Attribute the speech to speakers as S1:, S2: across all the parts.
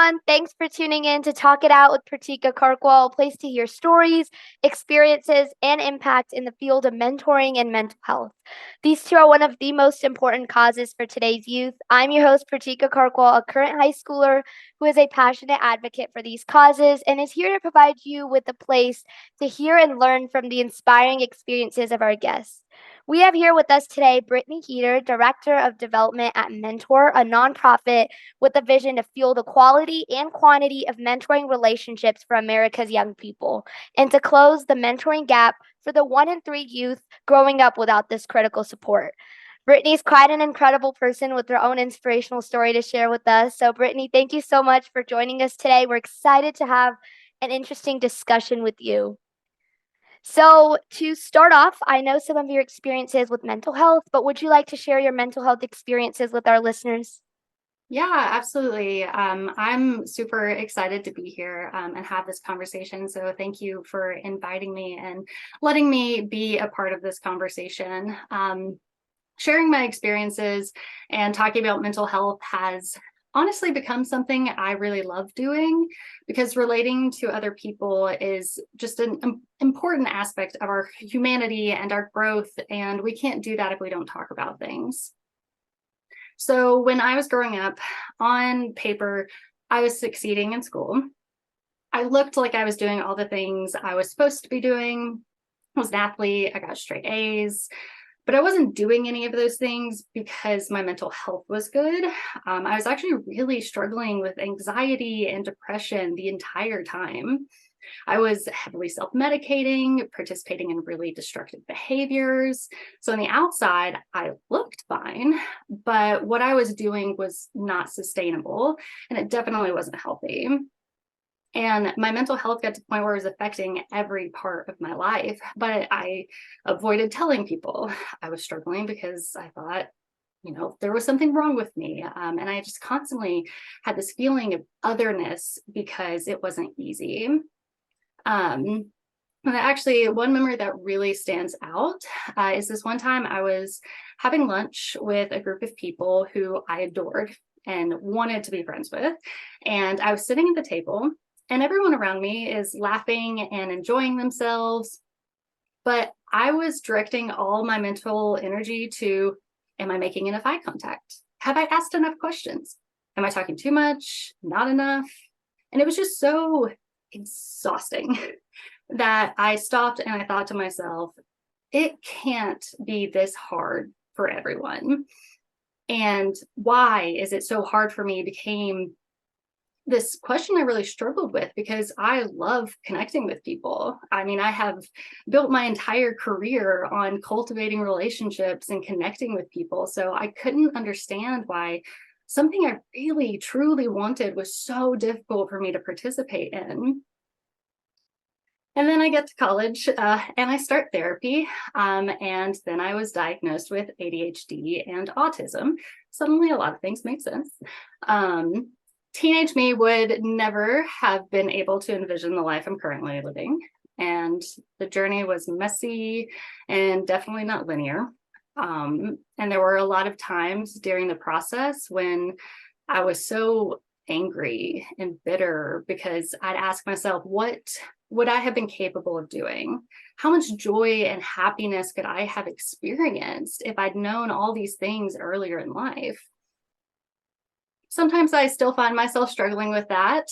S1: everyone. Thanks for tuning in to Talk It Out with Pratika Karkwal, a place to hear stories, experiences, and impact in the field of mentoring and mental health. These two are one of the most important causes for today's youth. I'm your host, Pratika Karkwal, a current high schooler who is a passionate advocate for these causes and is here to provide you with a place to hear and learn from the inspiring experiences of our guests. We have here with us today Brittany Heater, Director of Development at Mentor, a nonprofit with a vision to fuel the quality and quantity of mentoring relationships for America's young people and to close the mentoring gap for the 1 in 3 youth growing up without this critical support. Brittany's quite an incredible person with her own inspirational story to share with us. So, Brittany, thank you so much for joining us today. We're excited to have an interesting discussion with you. So, to start off, I know some of your experiences with mental health, but would you like to share your mental health experiences with our listeners?
S2: Yeah, absolutely. I'm super excited to be here and have this conversation. So thank you for inviting me and letting me be a part of this conversation. Sharing my experiences and talking about mental health has honestly become something I really love doing because relating to other people is just an important aspect of our humanity and our growth. And we can't do that if we don't talk about things. So when I was growing up, on paper, I was succeeding in school. I looked like I was doing all the things I was supposed to be doing. I was an athlete. I got straight A's, but I wasn't doing any of those things because my mental health was good. I was actually really struggling with anxiety and depression the entire time. I was heavily self-medicating, participating in really destructive behaviors. So on the outside, I looked fine, but what I was doing was not sustainable, and it definitely wasn't healthy. And my mental health got to the point where it was affecting every part of my life, but I avoided telling people I was struggling because I thought, there was something wrong with me. And I just constantly had this feeling of otherness because it wasn't easy. And actually, one memory that really stands out is this one time I was having lunch with a group of people who I adored and wanted to be friends with. And I was sitting at the table, and everyone around me is laughing and enjoying themselves. But I was directing all my mental energy to, am I making enough eye contact? Have I asked enough questions? Am I talking too much? Not enough? And it was just so exhausting that I stopped and I thought to myself, it can't be this hard for everyone. And why is it so hard for me became this question I really struggled with because I love connecting with people. I mean, I have built my entire career on cultivating relationships and connecting with people. So I couldn't understand why something I really truly wanted was so difficult for me to participate in. And then I get to college and I start therapy. And then I was diagnosed with ADHD and autism. Suddenly, a lot of things make sense. Teenage me would never have been able to envision the life I'm currently living. And the journey was messy and definitely not linear. And there were a lot of times during the process when I was so angry and bitter because I'd ask myself, what would I have been capable of doing? How much joy and happiness could I have experienced if I'd known all these things earlier in life? Sometimes I still find myself struggling with that,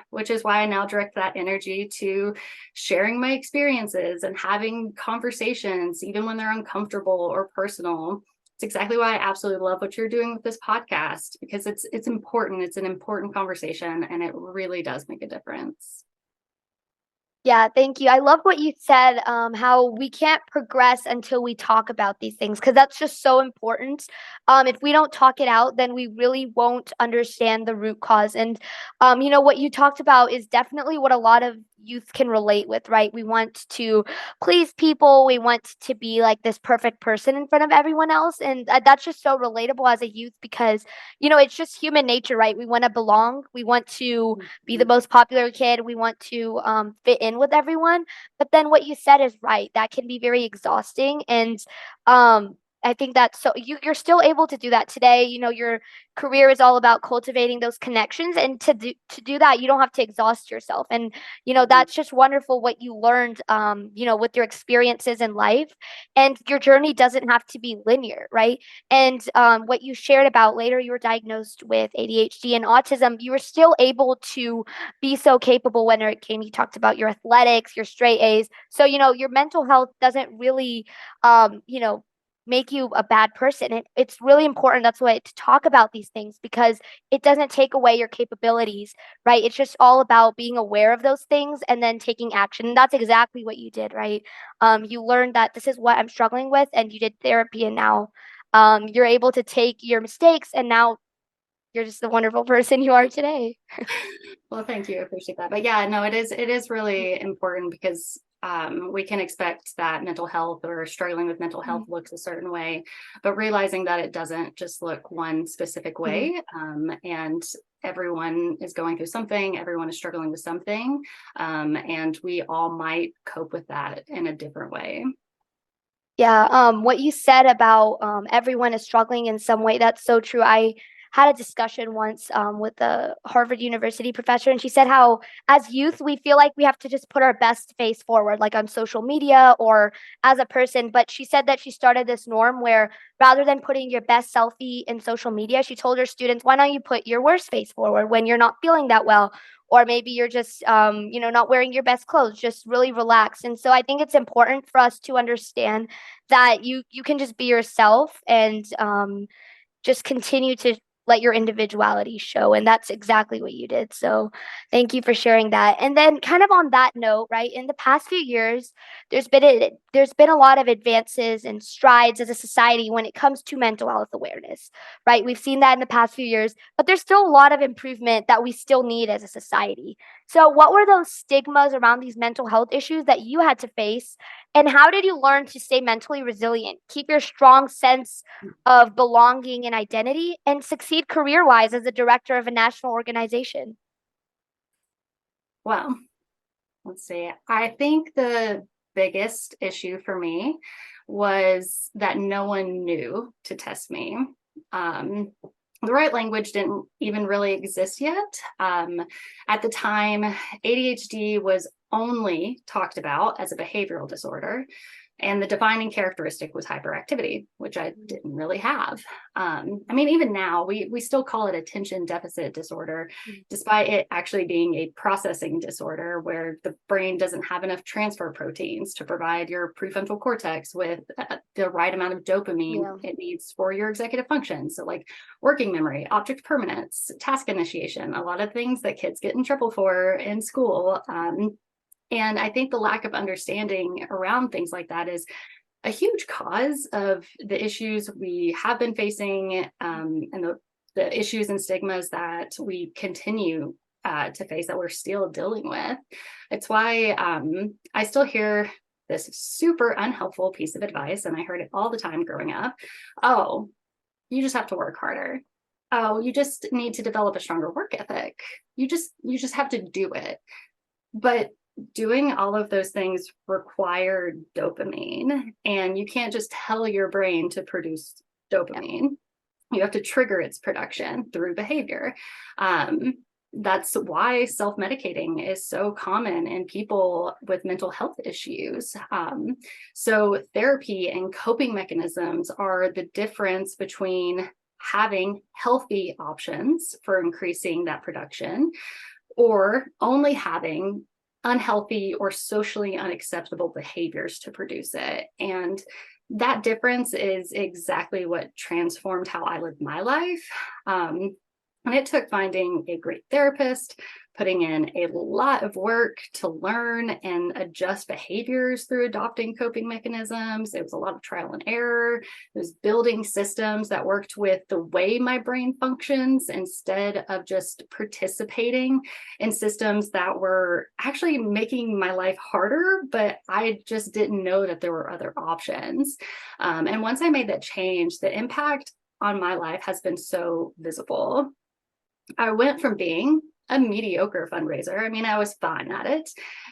S2: which is why I now direct that energy to sharing my experiences and having conversations, even when they're uncomfortable or personal. It's exactly why I absolutely love what you're doing with this podcast, because it's important. It's an important conversation, and it really does make a difference.
S1: Yeah, thank you. I love what you said, how we can't progress until we talk about these things, because that's just so important. If we don't talk it out, then we really won't understand the root cause. And, what you talked about is definitely what a lot of youth can relate with, right? We want to please people. We want to be like this perfect person in front of everyone else. And that's just so relatable as a youth because, it's just human nature, right? We want to belong. We want to be the most popular kid. We want to fit in with everyone. But then what you said is right. That can be very exhausting. And I think that's so you're still able to do that today. You know, your career is all about cultivating those connections, and to do that, you don't have to exhaust yourself. And you know,
S2: Mhm.
S1: that's just wonderful what you learned, you know, with your experiences in life. And your journey doesn't have to be linear, right? And what you shared about later, you were diagnosed with ADHD and autism. You were still able to be so capable when it came. You talked about your athletics, your straight A's. So you know, your mental health doesn't really, you know, make you a bad person. It's really important. That's why to talk about these things, because it doesn't take away your capabilities, right? It's just all about being aware of those things and then taking action. And that's exactly what you did, right? You learned that this is what I'm struggling with, and you did therapy, and now you're able to take your mistakes, and now you're just the wonderful person you are today.
S2: Well, thank you. I appreciate that. But yeah, no, it is really important because we can expect that mental health or struggling with mental health looks a certain way, but realizing that it doesn't just look one specific
S1: Mhm.
S2: way, and everyone is going through something, everyone is struggling with something, and we all might cope with that in a different way.
S1: Yeah, what you said about everyone is struggling in some way, that's so true. I had a discussion once with a Harvard University professor, and she said how, as youth, we feel like we have to just put our best face forward, like on social media or as a person. But she said that she started this norm where rather than putting your best selfie in social media, she told her students, why don't you put your worst face forward when you're not feeling that well? Or maybe you're just, you know, not wearing your best clothes, just really relax. And so I think it's important for us to understand that you can just be yourself and just continue to let your individuality show. And that's exactly what you did. So thank you for sharing that. And then kind of on that note, right, in the past few years, there's been a lot of advances and strides as a society when it comes to mental health awareness, right? We've seen that in the past few years, but there's still a lot of improvement that we still need as a society. So what were those stigmas around these mental health issues that you had to face, and how did you learn to stay mentally resilient, keep your strong sense of belonging and identity, and succeed career wise as a director of a national organization?
S2: Well, let's see. I think the biggest issue for me was that no one knew to test me. Um, the right language didn't even really exist yet. At the time, ADHD was only talked about as a behavioral disorder. And the defining characteristic was hyperactivity, which I didn't really have. I mean, even now, we still call it attention deficit disorder, despite it actually being a processing disorder where the brain doesn't have enough transfer proteins to provide your prefrontal cortex with the right amount of dopamine
S1: Yeah.
S2: it needs for your executive function. So, like working memory, object permanence, task initiation, a lot of things that kids get in trouble for in school. And I think the lack of understanding around things like that is a huge cause of the issues we have been facing, and the issues and stigmas that we continue to face that we're still dealing with. It's why I still hear this super unhelpful piece of advice, and I heard it all the time growing up. Oh, you just have to work harder. Oh, you just need to develop a stronger work ethic. You just have to do it. But doing all of those things require dopamine, and you can't just tell your brain to produce
S1: Yeah.
S2: dopamine. You have to trigger its production through behavior. Um, that's why self-medicating is so common in people with mental health issues. So therapy and coping mechanisms are the difference between having healthy options for increasing that production or only having unhealthy or socially unacceptable behaviors to produce it. And that difference is exactly what transformed how I lived my life. And it took finding a great therapist, putting in a lot of work to learn and adjust behaviors through adopting coping mechanisms. It was a lot of trial and error. It was building systems that worked with the way my brain functions instead of just participating in systems that were actually making my life harder, but I just didn't know that there were other options. And once I made that change, the impact on my life has been so visible. I went from being a mediocre fundraiser. I mean, I was fine at it,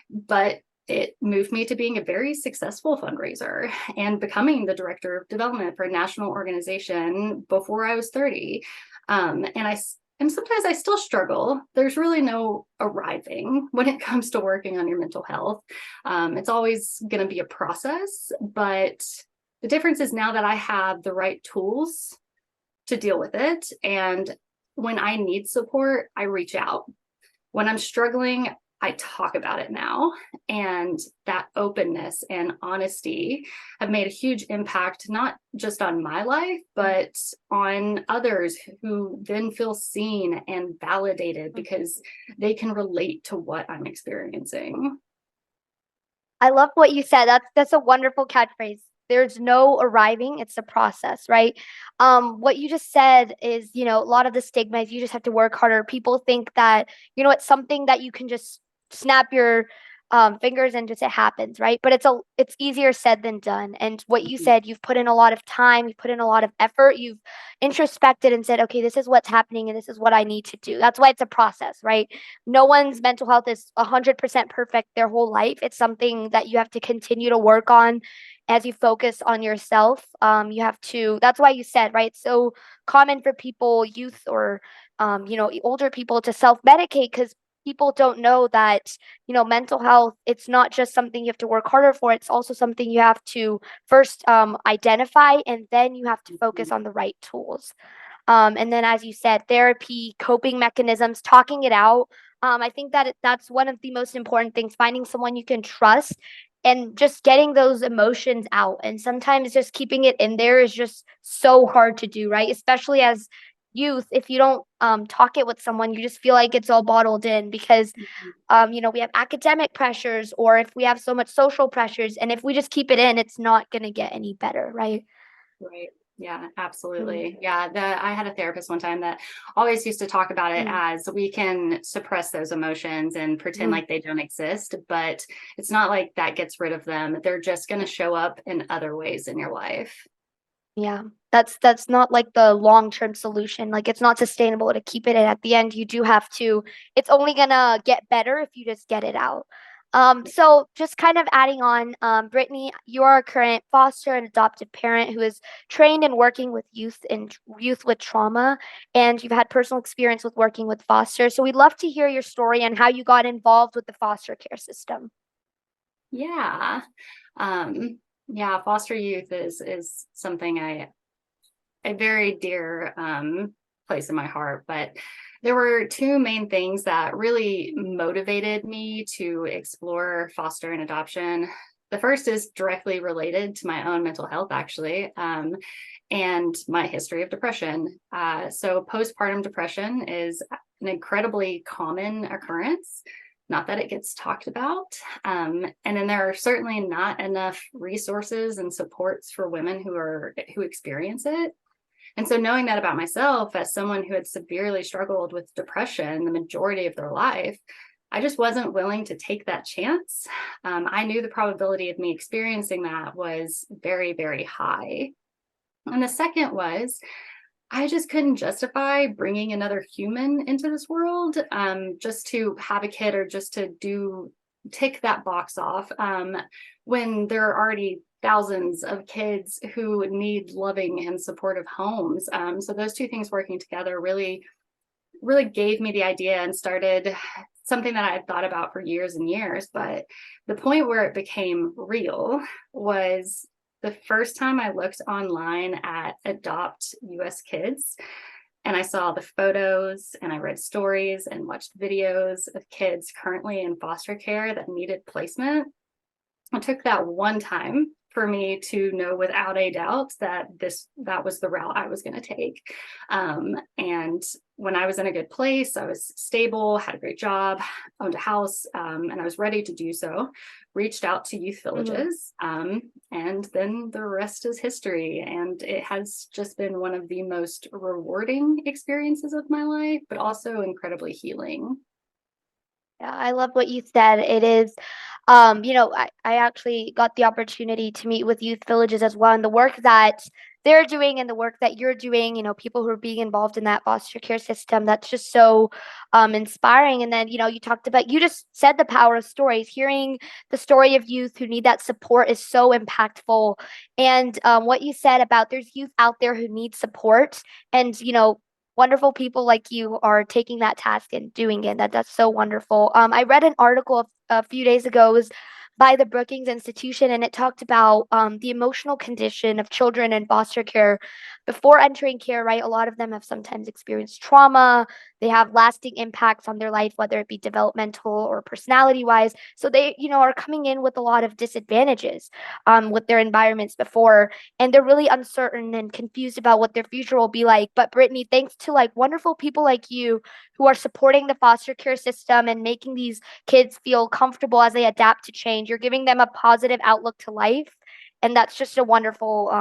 S2: but it moved me to being a very successful fundraiser and becoming the director of development for a national organization before I was 30. And sometimes I still struggle. There's really no arriving when it comes to working on your mental health. It's always going to be a process, but the difference is now that I have the right tools to deal with it. And when I need support, I reach out. When I'm struggling, I talk about it now. And that openness and honesty have made a huge impact, not just on my life, but on others who then feel seen and validated because they can relate to what I'm experiencing.
S1: I love what you said. That's a wonderful catchphrase. There's no arriving, it's a process, right? What you just said is, a lot of the stigma is you just have to work harder. People think that, it's something that you can just snap your fingers and just it happens, right? But it's easier said than done. And what you said, you've put in a lot of time, you've put in a lot of effort, you've introspected and said, okay, this is what's happening and this is what I need to do. That's why it's a process, right? No one's mental health is 100% perfect their whole life. It's something that you have to continue to work on as you focus on yourself. You have to, that's why you said, right? So common for people, youth or, older people to self medicate because people don't know that, mental health, it's not just something you have to work harder for. It's also something you have to first identify and then you have to focus on the right tools. And then, as you said, therapy, coping mechanisms, talking it out. I think that that's one of the most important things, finding someone you can trust and just getting those emotions out. And sometimes just keeping it in there is just so hard to do, right? Especially as youth, if you don't talk it with someone, you just feel like it's all bottled in because, we have academic pressures or if we have so much social pressures. And if we just keep it in, it's not going to get any better, right?
S2: Right. Yeah,
S1: Mm,
S2: absolutely. Yeah, I had a therapist one time that always used to talk about it
S1: mm,
S2: as we can suppress those emotions and pretend
S1: mm.
S2: like they don't exist, but it's not like that gets rid of them. They're just going to show up in other ways in your life.
S1: Yeah, that's not like the long-term solution. Like it's not sustainable to keep it in. At the end, you do have to, it's only gonna get better if you just get it out. So just kind of adding on, Brittany, you are a current foster and adoptive parent who is trained in working with youth with trauma, and you've had personal experience with working with foster. So we'd love to hear your story and how you got involved with the foster care system.
S2: Yeah. Yeah, foster youth is something a very dear place in my heart. But there were two main things that really motivated me to explore foster and adoption. The first is directly related to my own mental health, actually, and my history of depression. So, postpartum depression is an incredibly common occurrence. Not that it gets talked about. And then there are certainly not enough resources and supports for women who experience it. And so knowing that about myself as someone who had severely struggled with depression the majority of their life, I just wasn't willing to take that chance. I knew the probability of me experiencing that was very, very high. And the second was I just couldn't justify bringing another human into this world just to have a kid or just to tick that box off when there are already thousands of kids who need loving and supportive homes. So those two things working together really, really gave me the idea and started something that I had thought about for years and years. But the point where it became real was the first time I looked online at Adopt US Kids and I saw the photos and I read stories and watched videos of kids currently in foster care that needed placement. It took that one time for me to know without a doubt that that was the route I was going to take. And when I was in a good place, I was stable, had a great job, owned a house, and I was ready to do so. Reached out to youth
S1: Mhm.
S2: villages, and then the rest is history. And it has just been one of the most rewarding experiences of my life, but also incredibly healing.
S1: Yeah, I love what you said. It is, I actually got the opportunity to meet with youth villages as well. And the work that they're doing and the work that you're doing, people who are being involved in that foster care system. That's just so inspiring. And then, you talked about, you just said the power of stories. Hearing the story of youth who need that support is so impactful. And what you said about there's youth out there who need support, and, wonderful people like you are taking that task and doing it. That's so wonderful. I read an article a few days ago. It was by the Brookings Institution, and it talked about the emotional condition of children in foster care before entering care, right? A lot of them have sometimes experienced trauma. They have lasting impacts on their life, whether it be developmental or personality wise. So they, are coming in with a lot of disadvantages with their environments before, and they're really uncertain and confused about what their future will be like. But Brittany, thanks to like wonderful people like you who are supporting the foster care system and making these kids feel comfortable as they adapt to change. You're giving them a positive outlook to life. And that's just a wonderful,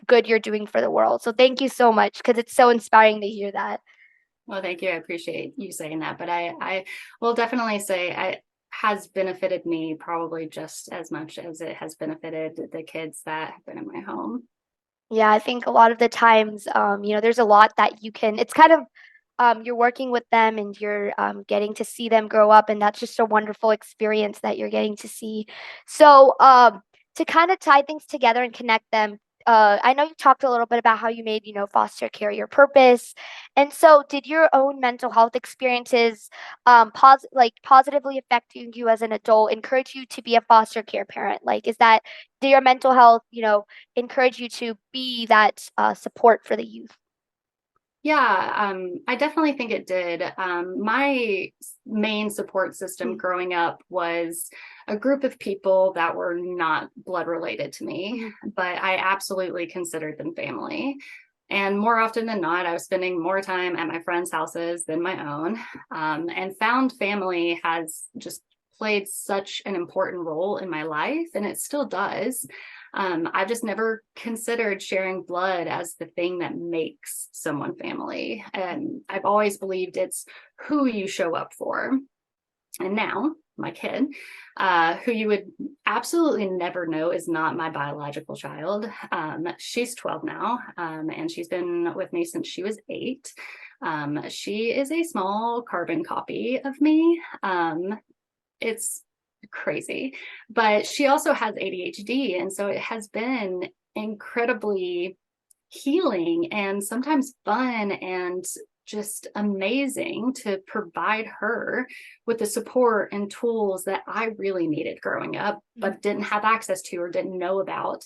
S1: good you're doing for the world. So thank you so much, because it's so inspiring to hear that.
S2: Well, thank you. I appreciate you saying that. But I will definitely say it has benefited me probably just as much as it has benefited the kids that have been in my home.
S1: Yeah, I think a lot of the times, there's a lot that it's kind of, you're working with them and you're getting to see them grow up, and that's just a wonderful experience that you're getting to see. So, to kind of tie things together and connect them, I know you talked a little bit about how you made, foster care your purpose. And so, did your own mental health experiences, positively affecting you as an adult, encourage you to be a foster care parent? Like, did your mental health, encourage you to be that support for the youth?
S2: Yeah, I definitely think it did. My main support system
S1: Mm,
S2: growing up was a group of people that were not blood related to me,
S1: mhm,
S2: but I absolutely considered them family. And more often than not, I was spending more time at my friends' houses than my own. And found family has just played such an important role in my life, and it still does. I've just never considered sharing blood as the thing that makes someone family. And I've always believed it's who you show up for. And now, my kid, who you would absolutely never know is not my biological child. She's 12 now, and she's been with me since she was 8. She is a small carbon copy of me. It's crazy, but she also has ADHD. And so it has been incredibly healing and sometimes fun and just amazing to provide her with the support and tools that I really needed growing up,
S1: mhm.
S2: but didn't have access to or didn't know about.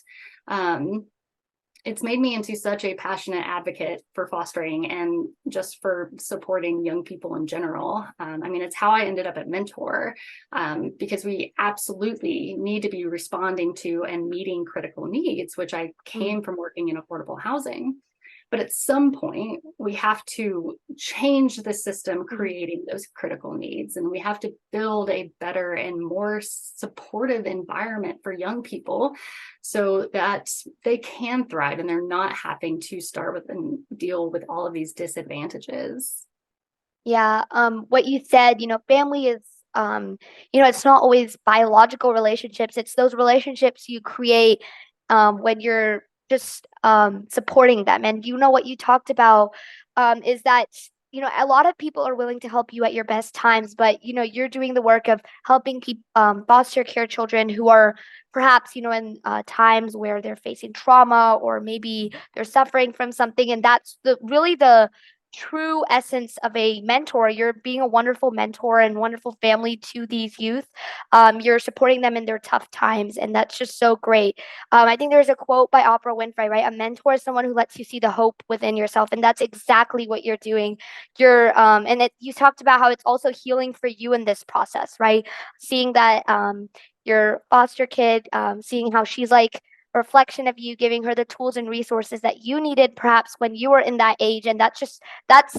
S2: Um, it's made me into such a passionate advocate for fostering and just for supporting young people in general. I mean, it's how I ended up at Mentor, because we absolutely need to be responding to and meeting critical needs, which I
S1: Mm,
S2: came from working in affordable housing. But at some point, we have to change the system
S1: mhm.
S2: creating those critical needs. And we have to build a better and more supportive environment for young people so that they can thrive and they're not having to start with and deal with all of these disadvantages.
S1: Yeah, what you said, family is, it's not always biological relationships. It's those relationships you create when you're just supporting them. And what you talked about is that, a lot of people are willing to help you at your best times, but you're doing the work of helping people foster care children who are perhaps, in times where they're facing trauma, or maybe they're suffering from something. And that's the true essence of a mentor. You're being a wonderful mentor and wonderful family to these youth. You're supporting them in their tough times, and that's just so great. I think there's a quote by Oprah Winfrey, right? A mentor is someone who lets you see the hope within yourself, and that's exactly what you're doing. You talked about how it's also healing for you in this process, right? Seeing that your foster kid, seeing how she's like reflection of you, giving her the tools and resources that you needed perhaps when you were in that age. And that's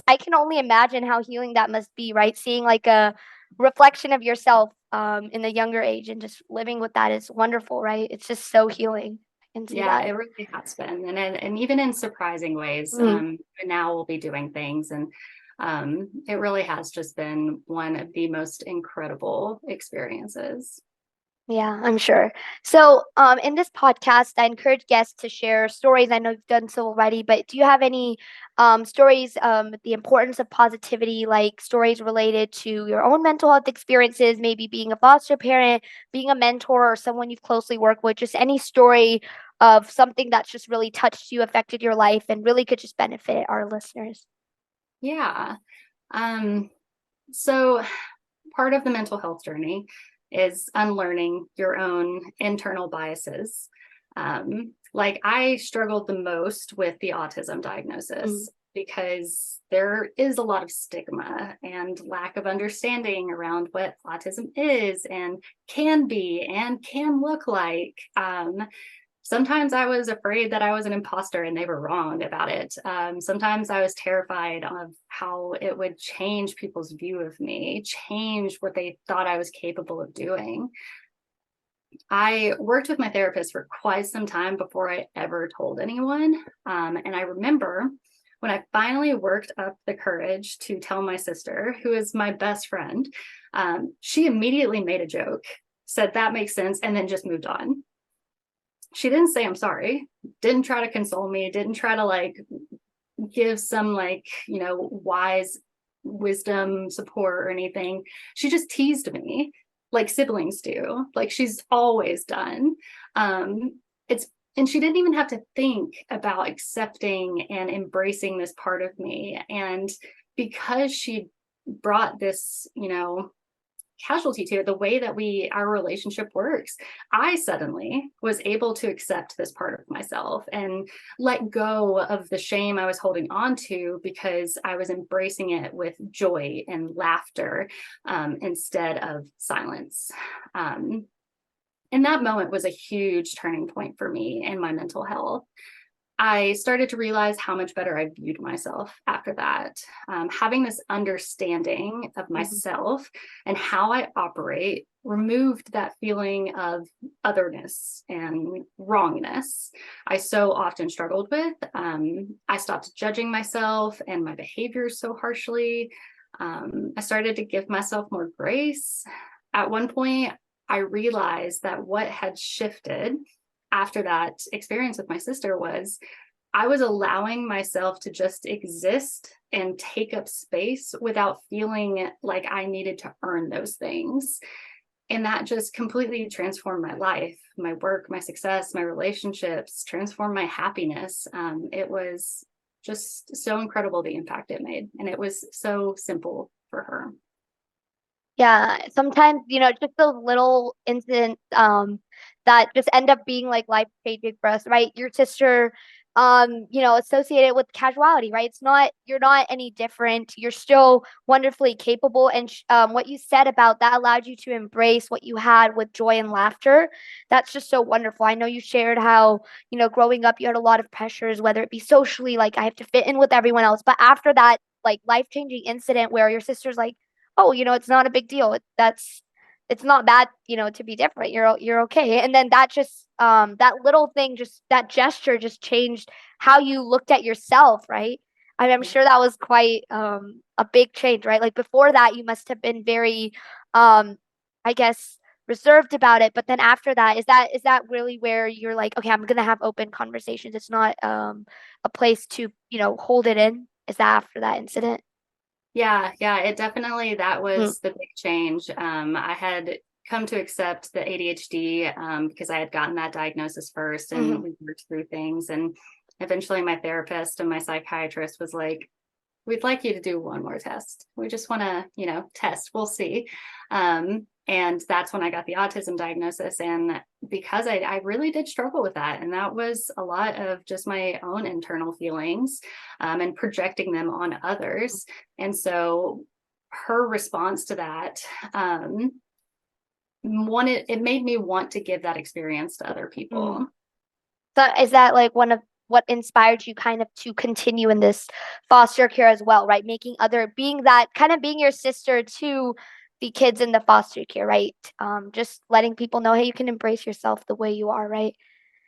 S1: I can only imagine how healing that must be, right? Seeing like a reflection of yourself in a younger age and just living with that is wonderful, right? It's just so healing. I can see
S2: Yeah,
S1: that.
S2: it really has been. And even in surprising ways,
S1: Mm.
S2: now we'll be doing things. And it really has just been one of the most incredible experiences.
S1: Yeah, I'm sure. So, in this podcast, I encourage guests to share stories. I know you've done so already, but do you have any stories, the importance of positivity, like stories related to your own mental health experiences, maybe being a foster parent, being a mentor, or someone you've closely worked with, just any story of something that's just really touched you, affected your life, and really could just benefit our listeners?
S2: Yeah. Um, so part of the mental health journey is unlearning your own internal biases. Like I struggled the most with the autism
S1: Mm,
S2: diagnosis because there is a lot of stigma and lack of understanding around what autism is and can be and can look like. Sometimes I was afraid that I was an imposter and they were wrong about it. Sometimes I was terrified of how it would change people's view of me, change what they thought I was capable of doing. I worked with my therapist for quite some time before I ever told anyone. And I remember when I finally worked up the courage to tell my sister, who is my best friend, she immediately made a joke, said that makes sense, and then just moved on. She didn't say I'm sorry, didn't try to console me, didn't try to like give some like, wise wisdom support or anything. She just teased me like siblings do, like she's always done. It's and she didn't even have to think about accepting and embracing this part of me. And because she brought this, casualty to it, the way that our relationship works, I suddenly was able to accept this part of myself and let go of the shame I was holding on to because I was embracing it with joy and laughter, instead of silence. And that moment was a huge turning point for me in my mental health. I started to realize how much better I viewed myself after that. Having this understanding of
S1: mhm.
S2: myself and how I operate removed that feeling of otherness and wrongness I so often struggled with. I stopped judging myself and my behaviors so harshly. I started to give myself more grace. At one point, I realized that what had shifted after that experience with my sister was I was allowing myself to just exist and take up space without feeling like I needed to earn those things. And that just completely transformed my life, my work, my success, my relationships, transformed my happiness. It was just so incredible the impact it made. And it was so simple for her.
S1: Yeah, sometimes, just those little incidents that just end up being like life changing for us, right? Your sister associated with casuality, right? You're not any different. You're still wonderfully capable and what you said about that allowed you to embrace what you had with joy and laughter. That's just so wonderful. I know you shared how, growing up you had a lot of pressures, whether it be socially, like I have to fit in with everyone else, but after that like life-changing incident where your sister's like, oh, it's not a big deal. It's not bad, to be different. You're okay. And then that just that little thing, just that gesture just changed how you looked at yourself, right? I'm
S2: Yeah.
S1: sure that was quite a big change, right? Like before that you must have been very um I guess reserved about it, but then after that, is that really where you're like, okay, I'm gonna have open conversations. It's not a place to, hold it in. Is that after that incident?
S2: Yeah, it definitely, that
S1: Mm,
S2: was the big change. I had come to accept the ADHD, because I had gotten that diagnosis first and
S1: mhm.
S2: we worked through things. And eventually my therapist and my psychiatrist was like, we'd like you to do one more test. We just want to, test. We'll see. And that's when I got the autism diagnosis. And because I really did struggle with that. And that was a lot of just my own internal feelings, and projecting them on others. And so her response to that, it made me want to give that experience to other
S1: Mm.
S2: people.
S1: So is that like one of what inspired you kind of to continue in this foster care as well, right? Being that kind of being your sister to the kids in the foster care, right? Just letting people know, hey, you can embrace yourself the way you are, right?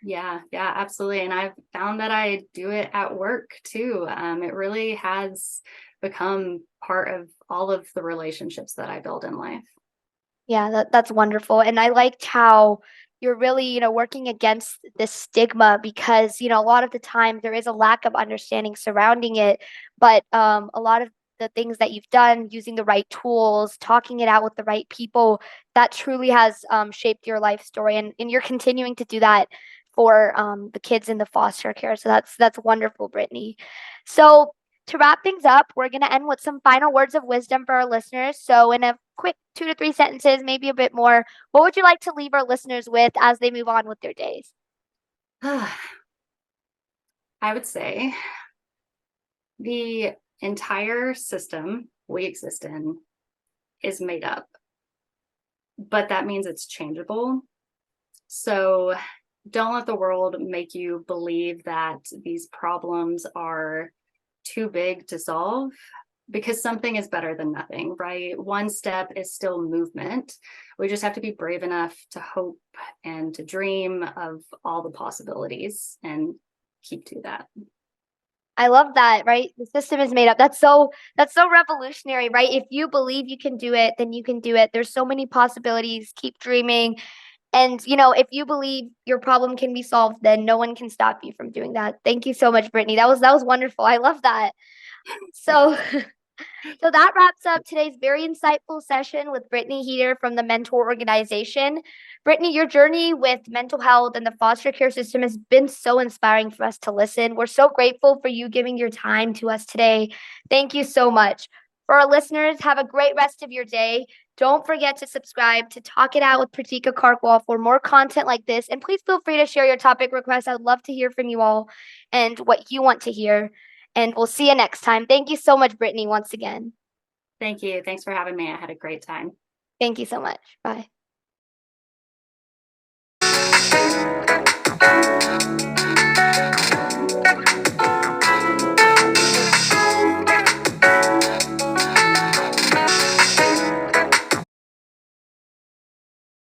S2: Yeah, absolutely. And I've found that I do it at work too. It really has become part of all of the relationships that I build in life.
S1: Yeah, that's wonderful. And I liked how you're really, working against this stigma because, a lot of the time there is a lack of understanding surrounding it. But a lot of the things that you've done, using the right tools, talking it out with the right people, that truly has shaped your life story. And you're continuing to do that for the kids in the foster care. So that's wonderful, Brittany. So to wrap things up, we're going to end with some final words of wisdom for our listeners. So, in a quick 2 to 3 sentences, maybe a bit more, what would you like to leave our listeners with as they move on with their days?
S2: I would say the entire system we exist in is made up, but that means it's changeable. So don't let the world make you believe that these problems are too big to solve, because something is better than nothing, right? One step is still movement. We just have to be brave enough to hope and to dream of all the possibilities and keep to that.
S1: I love that, right? The system is made up. That's so revolutionary, right? If you believe you can do it, then you can do it. There's so many possibilities. Keep dreaming. And if you believe your problem can be solved, then no one can stop you from doing that. Thank you so much, Brittany. That was wonderful. I love that. So So that wraps up today's very insightful session with Brittany Heater from the Mentor Organization. Brittany, your journey with mental health and the foster care system has been so inspiring for us to listen. We're so grateful for you giving your time to us today. Thank you so much. For our listeners, have a great rest of your day. Don't forget to subscribe to Talk It Out with Pratika Karkwal for more content like this. And please feel free to share your topic requests. I'd love to hear from you all and what you want to hear. And we'll see you next time. Thank you so much, Brittany, once again.
S2: Thank you. Thanks for having me. I had a great time.
S1: Thank you so much. Bye.